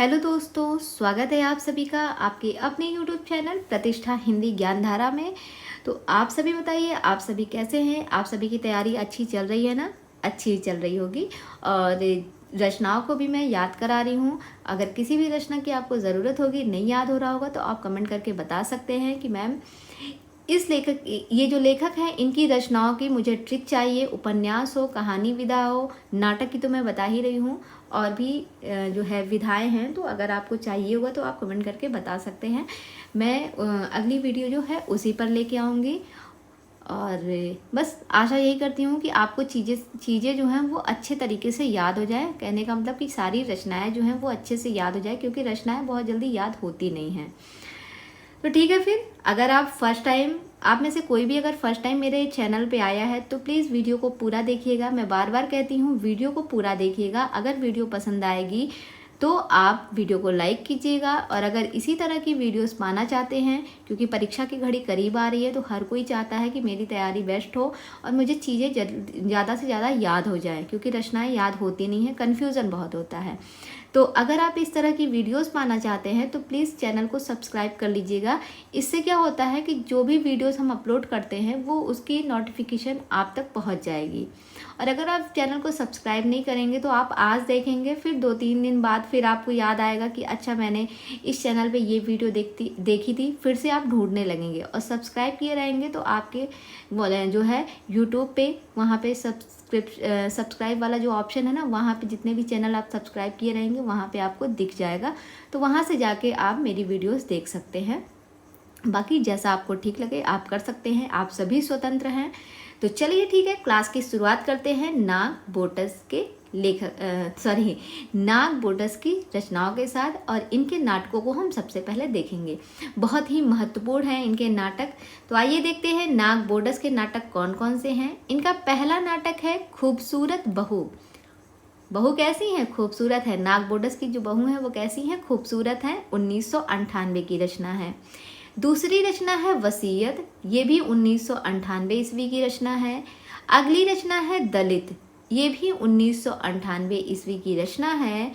Hello दोस्तों, स्वागत है आप सभी का आपके अपने यूट्यूब चैनल प्रतिष्ठा हिंदी ज्ञानधारा में। तो आप सभी बताइए, आप सभी कैसे हैं? आप सभी की तैयारी अच्छी चल रही है ना? अच्छी चल रही होगी। और रचनाओं को भी मैं याद करा रही हूँ। अगर किसी भी रचना की आपको ज़रूरत होगी, नहीं याद हो रहा होगा, तो आप कमेंट करके बता सकते हैं कि मैम इस लेखक, ये जो लेखक हैं, इनकी रचनाओं की मुझे ट्रिक चाहिए। उपन्यास हो, कहानी विधा हो, नाटक की तो मैं बता ही रही हूँ, और भी जो है विधाएं हैं। तो अगर आपको चाहिए होगा तो आप कमेंट करके बता सकते हैं। मैं अगली वीडियो जो है उसी पर लेके आऊँगी। और बस आशा यही करती हूँ कि आपको चीज़ें जो हैं वो अच्छे तरीके से याद हो जाए। कहने का मतलब कि सारी रचनाएं जो हैं वो अच्छे से याद हो जाए, क्योंकि रचनाएं बहुत जल्दी याद होती नहीं हैं। तो ठीक है, फिर अगर आप में से कोई भी अगर फर्स्ट टाइम मेरे चैनल पे आया है तो प्लीज़ वीडियो को पूरा देखिएगा। मैं बार बार कहती हूँ, वीडियो को पूरा देखिएगा। अगर वीडियो पसंद आएगी तो आप वीडियो को लाइक कीजिएगा। और अगर इसी तरह की वीडियोस पाना चाहते हैं, क्योंकि परीक्षा की घड़ी करीब आ रही है, तो हर कोई चाहता है कि मेरी तैयारी बेस्ट हो और मुझे चीज़ें ज़्यादा से ज़्यादा याद हो जाएं, क्योंकि रचनाएं याद होती नहीं हैं, कन्फ्यूज़न बहुत होता है। तो अगर आप इस तरह की वीडियोस पाना चाहते हैं तो प्लीज़ चैनल को सब्सक्राइब कर लीजिएगा। इससे क्या होता है कि जो भी वीडियोस हम अपलोड करते हैं वो उसकी नोटिफिकेशन आप तक पहुंच जाएगी। और अगर आप चैनल को सब्सक्राइब नहीं करेंगे तो आप आज देखेंगे, फिर 2-3 दिन बाद फिर आपको याद आएगा कि अच्छा, मैंने इस चैनल पे ये वीडियो देखी थी। फिर से आप ढूंढने लगेंगे। और सब्सक्राइब किए रहेंगे तो आपके जो है यूट्यूब पे, वहाँ पे सब्सक्राइब वाला जो ऑप्शन है ना, वहाँ पे जितने भी चैनल आप सब्सक्राइब किए रहेंगे वहाँ पे आपको दिख जाएगा। तो वहाँ से जाके आप मेरी वीडियोस देख सकते हैं। बाकी जैसा आपको ठीक लगे आप कर सकते हैं, आप सभी स्वतंत्र हैं। तो चलिए ठीक है, क्लास की शुरुआत करते हैं नागबोटस के नागबोटस की रचनाओं के साथ। और इनके नाटकों को हम सबसे पहले देखेंगे। बहुत ही महत्वपूर्ण है इनके नाटक। तो आइए देखते हैं नागबोटस के नाटक कौन कौन से हैं। इनका पहला नाटक है खूबसूरत बहू। बहू कैसी है? खूबसूरत है। नागबोटस की जो बहू है वो कैसी है? खूबसूरत है। 1998 की रचना है। दूसरी रचना है वसीयत। ये भी 1998 ईस्वी की रचना है। अगली रचना है दलित। ये भी 1998 ईस्वी की रचना है।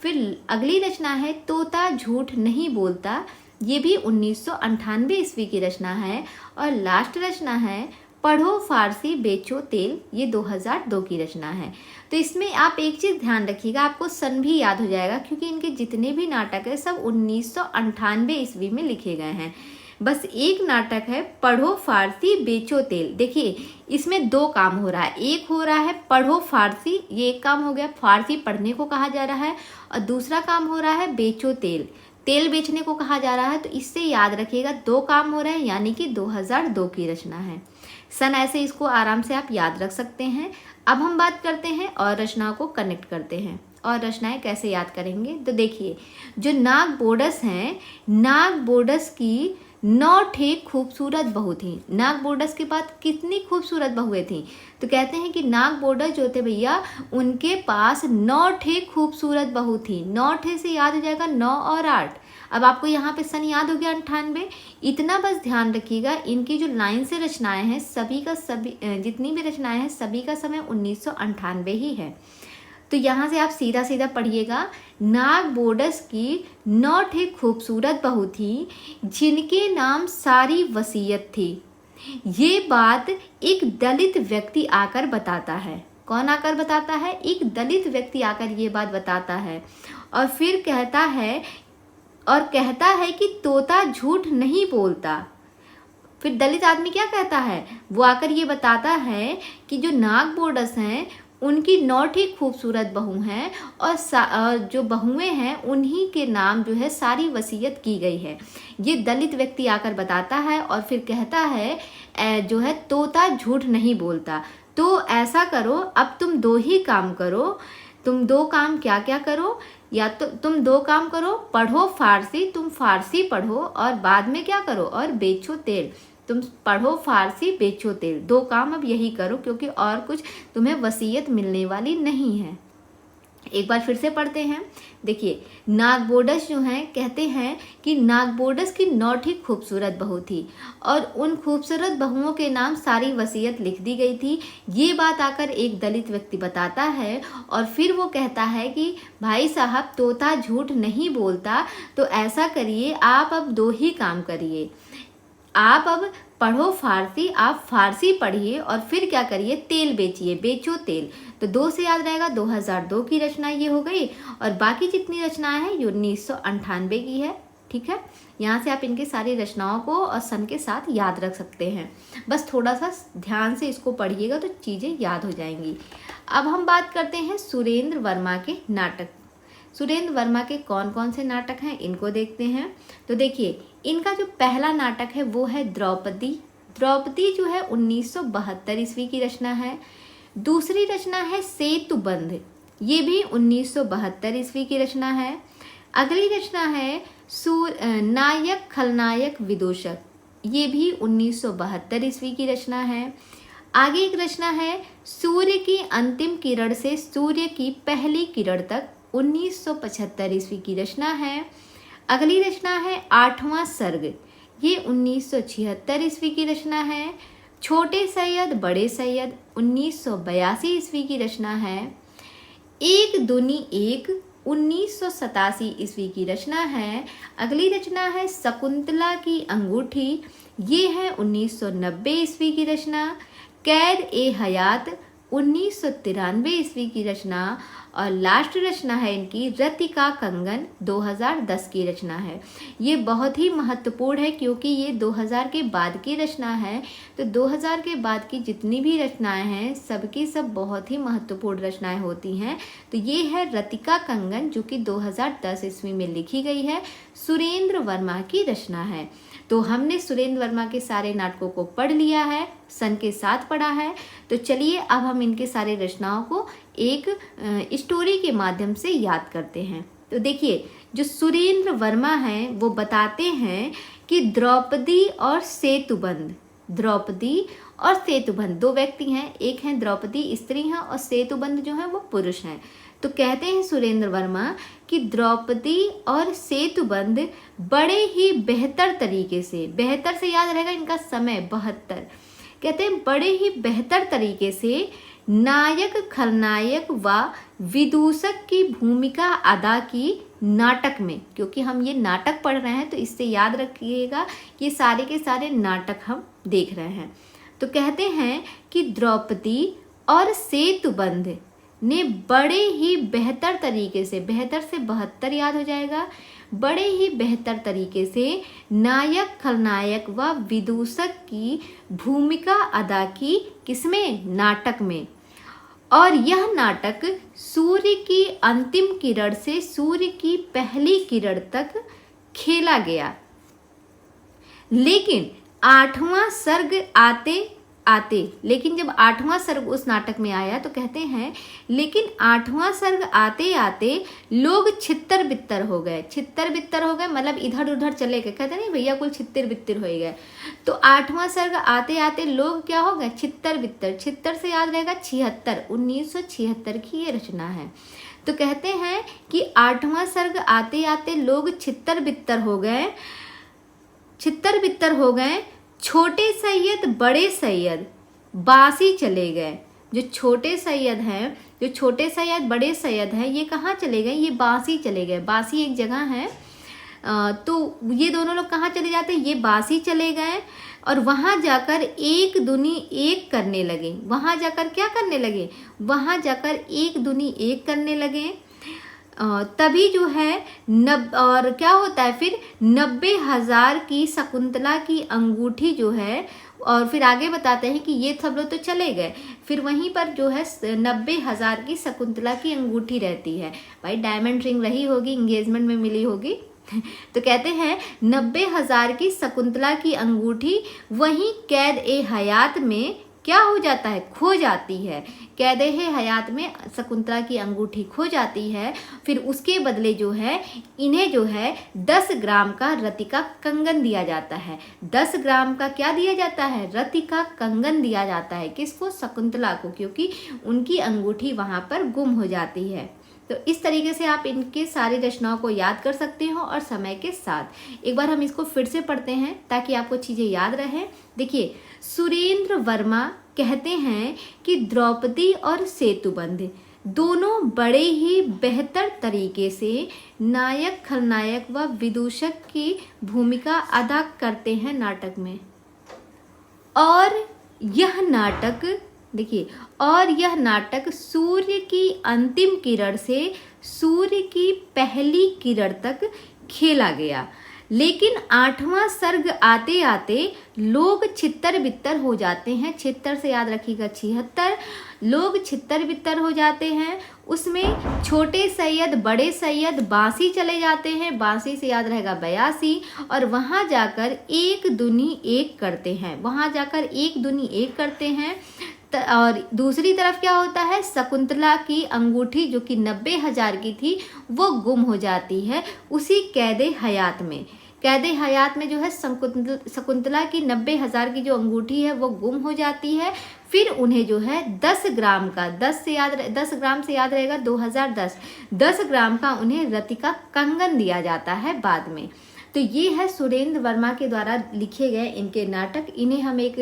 फिर अगली रचना है तोता झूठ नहीं बोलता। ये भी 1998 ईस्वी की रचना है। और लास्ट रचना है पढ़ो फारसी बेचो तेल। ये 2002 की रचना है। तो इसमें आप एक चीज़ ध्यान रखिएगा, आपको सन भी याद हो जाएगा, क्योंकि इनके जितने भी नाटक है सब 1998 ईस्वी में लिखे गए हैं। बस एक नाटक है पढ़ो फारसी बेचो तेल। देखिए, इसमें दो काम हो रहा है। एक हो रहा है पढ़ो फारसी, ये एक काम हो गया, फारसी पढ़ने को कहा जा रहा है। और दूसरा काम हो रहा है बेचो तेल, तेल बेचने को कहा जा रहा है। तो इससे याद रखिएगा, दो काम हो रहे हैं, यानी कि 2002 की रचना है। सन ऐसे इसको आराम से आप याद रख सकते हैं। अब हम बात करते हैं और रचनाओं को कनेक्ट करते हैं। और रचनाएं कैसे याद करेंगे? तो देखिए, जो नागबोटस हैं, नागबोटस की 9 ठे खूबसूरत बहू थी। नागबोटस के पास कितनी खूबसूरत बहुएं थी? तो कहते हैं कि नागबोटस जो थे भैया, उनके पास 9 ठे खूबसूरत बहू थी। 9 ठे से याद हो जाएगा 9 और 8। अब आपको यहाँ पे सन याद हो गया 98। इतना बस ध्यान रखिएगा, इनकी जो लाइन से रचनाएं हैं सभी जितनी भी रचनाएं हैं सभी का समय 1998 ही है। तो यहाँ से आप सीधा सीधा पढ़िएगा, नागबोटस की 9 ठे खूबसूरत बहू थी जिनके नाम सारी वसीयत थी। ये बात एक दलित व्यक्ति आकर बताता है। कौन आकर बताता है? एक दलित व्यक्ति आकर ये बात बताता है। और फिर कहता है कि तोता झूठ नहीं बोलता। फिर दलित आदमी क्या कहता है? वो आकर ये बताता है कि जो नागबोटस हैं उनकी 9 ठे खूबसूरत बहू हैं, और जो बहुएं हैं उन्हीं के नाम जो है सारी वसीयत की गई है। ये दलित व्यक्ति आकर बताता है। और फिर कहता है जो है तोता झूठ नहीं बोलता। तो ऐसा करो, अब तुम 2 ही काम करो। तुम 2 काम क्या क्या करो? या तो तुम 2 काम करो, पढ़ो फारसी, तुम फारसी पढ़ो, और बाद में क्या करो? और बेचो तेल। तुम पढ़ो फारसी बेचो तेल। 2 काम अब यही करो, क्योंकि और कुछ तुम्हें वसीयत मिलने वाली नहीं है। एक बार फिर से पढ़ते हैं। देखिए, नागबोडस जो हैं कहते हैं कि नागबोडस की 9 खूबसूरत बहू थी और उन खूबसूरत बहुओं के नाम सारी वसीयत लिख दी गई थी। ये बात आकर एक दलित व्यक्ति बताता है और फिर वो कहता है कि भाई साहब, तोता झूठ नहीं बोलता, तो ऐसा करिए, आप अब 2 ही काम करिए। आप अब पढ़ो फारसी, आप फारसी पढ़िए और फिर क्या करिए, तेल बेचिए, बेचो तेल। तो 2 से याद रहेगा, 2002 की रचना ये हो गई और बाकी जितनी रचनाएं हैं ये 1998 की है। ठीक है, यहाँ से आप इनके सारी रचनाओं को और सन के साथ याद रख सकते हैं। बस थोड़ा सा ध्यान से इसको पढ़िएगा तो चीज़ें याद हो जाएंगी। अब हम बात करते हैं सुरेंद्र वर्मा के नाटक। सुरेंद्र वर्मा के कौन कौन से नाटक हैं इनको देखते हैं। तो देखिए, इनका जो पहला नाटक है वो है द्रौपदी। द्रौपदी जो है 1972 ईस्वी की रचना है। दूसरी रचना है सेतुबंध, ये भी 1972 ईस्वी की रचना है। अगली रचना है नायक खलनायक विदूषक, ये भी 1972 ईस्वी की रचना है। आगे एक रचना है सूर्य की अंतिम किरण से सूर्य की पहली किरण तक, 1975 ईस्वी की रचना है। अगली रचना है 8वां सर्ग, ये 1976 ईस्वी की रचना है। छोटे सैयद बड़े सैयद, 1982 ईस्वी की रचना है। एक दूनी एक, 1987 ईस्वी की रचना है। अगली रचना है शकुंतला की अंगूठी, ये है 1990 ईस्वी की रचना। कैद ए हयात, 1993 ईस्वी की रचना। और लास्ट रचना है इनकी रतिका कंगन, 2010 की रचना है। ये बहुत ही महत्वपूर्ण है क्योंकि ये 2000 के बाद की रचना है। तो 2000 के बाद की जितनी भी रचनाएं हैं सबकी सब बहुत ही महत्वपूर्ण रचनाएं होती हैं। तो ये है रतिका कंगन जो कि 2010 ईस्वी में लिखी गई है, सुरेंद्र वर्मा की रचना है। तो हमने सुरेंद्र वर्मा के सारे नाटकों को पढ़ लिया है, सन के साथ पढ़ा है। तो चलिए अब हम इनके सारे रचनाओं को एक स्टोरी के माध्यम से याद करते हैं। तो देखिए, जो सुरेंद्र वर्मा हैं वो बताते हैं कि द्रौपदी और सेतुबंध, द्रौपदी और सेतुबंध 2 व्यक्ति हैं, एक हैं द्रौपदी स्त्री हैं और सेतुबंध जो है वो पुरुष हैं। तो कहते हैं सुरेंद्र वर्मा कि द्रौपदी और सेतुबंध बड़े ही बेहतर तरीके से, बेहतर से याद रहेगा इनका समय 72, कहते हैं बड़े ही बेहतर तरीके से नायक खलनायक व विदूषक की भूमिका अदा की नाटक में। क्योंकि हम ये नाटक पढ़ रहे हैं तो इससे याद रखिएगा कि सारे के सारे नाटक हम देख रहे हैं। तो कहते हैं कि द्रौपदी और सेतुबंध ने बड़े ही बेहतर तरीके से, बेहतर से 72 याद हो जाएगा, बड़े ही बेहतर तरीके से नायक खलनायक व विदूषक की भूमिका अदा की, किसमें, नाटक में। और यह नाटक सूर्य की अंतिम किरण से सूर्य की पहली किरण तक खेला गया। लेकिन 8वां सर्ग आते आते, लेकिन जब 8वां सर्ग उस नाटक में आया तो कहते हैं लेकिन 8वां सर्ग आते आते लोग छित्तर बित्तर हो गए। छित्तर बित्तर हो गए मतलब इधर उधर चले गए, कहते नहीं भैया कुल छित्तर बित्तर हो गए। तो 8वां सर्ग आते आते लोग क्या हो गए, छित्तर बित्तर। छित्तर से याद रहेगा 76, 1976 की ये रचना है। तो कहते हैं कि 8वां सर्ग आते आते लोग छित्तर बित्तर हो गए, छित्तर बित्तर हो गए। छोटे सैयद बड़े सैयद बासी चले गए। जो छोटे सैयद हैं, जो छोटे सैयद बड़े सैयद हैं, ये कहाँ चले गए, ये बासी चले गए। बासी एक जगह है, तो ये दोनों लोग कहाँ चले जाते हैं, ये बासी चले गए और वहाँ जाकर एक दूनी एक करने लगे। वहाँ जाकर क्या करने लगे, वहाँ जाकर एक दूनी एक करने लगे। तभी जो है और क्या होता है फिर 90,000 की शकुंतला की अंगूठी जो है, और फिर आगे बताते हैं कि ये सब लोग तो चले गए, फिर वहीं पर जो है 90,000 की शकुंतला की अंगूठी रहती है। भाई डायमंड रिंग रही होगी, इंगेजमेंट में मिली होगी। तो कहते हैं 90,000 की शकुंतला की अंगूठी वहीं कैद ए हयात में क्या हो जाता है, खो जाती है। कैद ए हयात में शकुंतला की अंगूठी खो जाती है। फिर उसके बदले जो है इन्हें जो है 10 ग्राम का रतिका कंगन दिया जाता है। 10 ग्राम का क्या दिया जाता है, रतिका कंगन दिया जाता है। किसको, शकुंतला को, क्योंकि उनकी अंगूठी वहाँ पर गुम हो जाती है। तो इस तरीके से आप इनके सारी रचनाओं को याद कर सकते हो और समय के साथ। एक बार हम इसको फिर से पढ़ते हैं ताकि आपको चीज़ें याद रहें। देखिए, सुरेंद्र वर्मा कहते हैं कि द्रौपदी और सेतुबंध दोनों बड़े ही बेहतर तरीके से नायक, खलनायक व विदूषक की भूमिका अदा करते हैं नाटक में। और यह नाटक, देखिए, और यह नाटक सूर्य की अंतिम किरण से सूर्य की पहली किरण तक खेला गया, लेकिन 8वां सर्ग आते आते लोग छितर बित्तर हो जाते हैं। छितर से याद रखिएगा 76, लोग छितर बित्तर हो जाते हैं। उसमें छोटे सैयद, बड़े सैयद बांसी चले जाते हैं, बांसी से याद रहेगा 82, और वहाँ जाकर एक दुनी एक करते हैं, वहाँ जाकर एक दुनी एक करते हैं। और दूसरी तरफ क्या होता है, शकुंतला की अंगूठी जो कि 90,000 की थी वो गुम हो जाती है उसी कैदे हयात में। कैदे हयात में जो है शकुंतला की 90,000 की जो अंगूठी है वो गुम हो जाती है। फिर उन्हें जो है 10 ग्राम का, 10 ग्राम से याद रहेगा 2010, 10 ग्राम का उन्हें रति का कंगन दिया जाता है बाद में। तो ये है सुरेंद्र वर्मा के द्वारा लिखे गए इनके नाटक। इन्हें हम एक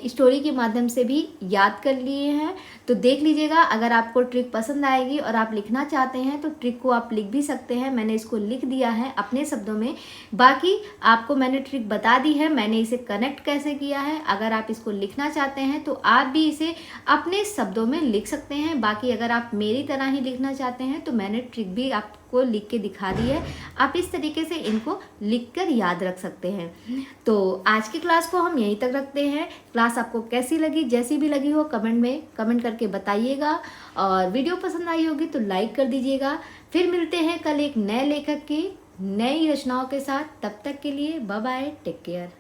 स्टोरी के माध्यम से भी याद कर लिए हैं। तो देख लीजिएगा, अगर आपको ट्रिक पसंद आएगी और आप लिखना चाहते हैं तो ट्रिक को आप लिख भी सकते हैं। मैंने इसको लिख दिया है अपने शब्दों में, बाकी आपको मैंने ट्रिक बता दी है, मैंने इसे कनेक्ट कैसे किया है। अगर आप इसको लिखना चाहते हैं तो आप भी इसे अपने शब्दों में लिख सकते हैं। बाकी अगर आप मेरी तरह ही लिखना चाहते हैं तो मैंने ट्रिक भी आपको लिख के दिखा दी है। आप इस तरीके से इनको लिखकर याद रख सकते हैं। तो आज की क्लास को हम यहीं तक रखते हैं। क्लास आपको कैसी लगी, जैसी भी लगी हो कमेंट में कमेंट करके बताइएगा, और वीडियो पसंद आई होगी तो लाइक कर दीजिएगा। फिर मिलते हैं कल एक नए लेखक की नई रचनाओं के साथ। तब तक के लिए बाय बाय, टेक केयर।